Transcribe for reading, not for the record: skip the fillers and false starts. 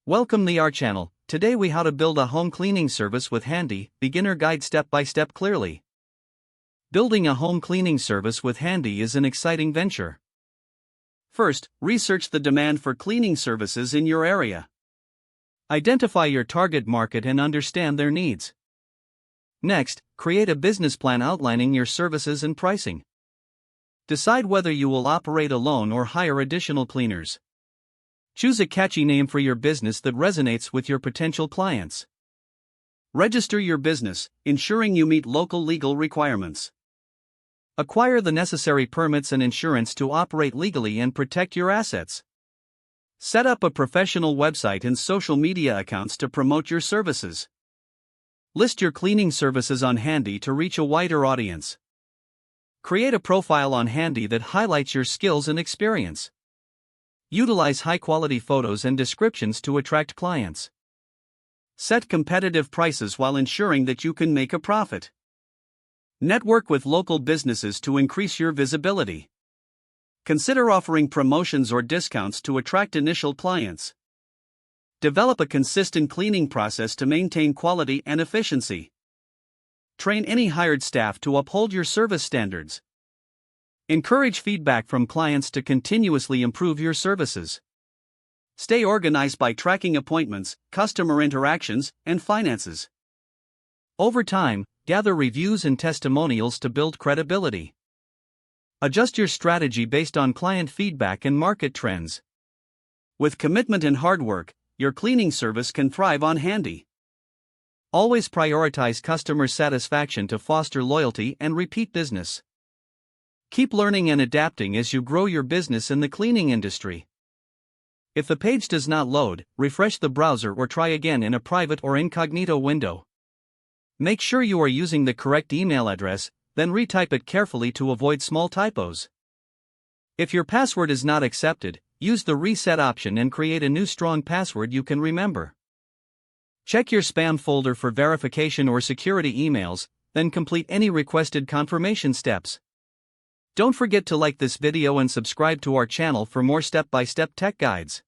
Welcome to our channel. Today we how to build a home cleaning service with Handy, beginner guide step by step clearly. Building a home cleaning service with Handy is an exciting venture. First, research the demand for cleaning services in your area. Identify your target market and understand their needs. Next, create a business plan outlining your services and pricing. Decide whether you will operate alone or hire additional cleaners. Choose a catchy name for your business that resonates with your potential clients. Register your business, ensuring you meet local legal requirements. Acquire the necessary permits and insurance to operate legally and protect your assets. Set up a professional website and social media accounts to promote your services. List your cleaning services on Handy to reach a wider audience. Create a profile on Handy that highlights your skills and experience. Utilize high-quality photos and descriptions to attract clients. Set competitive prices while ensuring that you can make a profit. Network with local businesses to increase your visibility. Consider offering promotions or discounts to attract initial clients. Develop a consistent cleaning process to maintain quality and efficiency. Train any hired staff to uphold your service standards. Encourage feedback from clients to continuously improve your services. Stay organized by tracking appointments, customer interactions, and finances. Over time, gather reviews and testimonials to build credibility. Adjust your strategy based on client feedback and market trends. With commitment and hard work, your cleaning service can thrive on Handy. Always prioritize customer satisfaction to foster loyalty and repeat business. Keep learning and adapting as you grow your business in the cleaning industry. If the page does not load, refresh the browser or try again in a private or incognito window. Make sure you are using the correct email address, then retype it carefully to avoid small typos. If your password is not accepted, use the reset option and create a new strong password you can remember. Check your spam folder for verification or security emails, then complete any requested confirmation steps. Don't forget to like this video and subscribe to our channel for more step-by-step tech guides.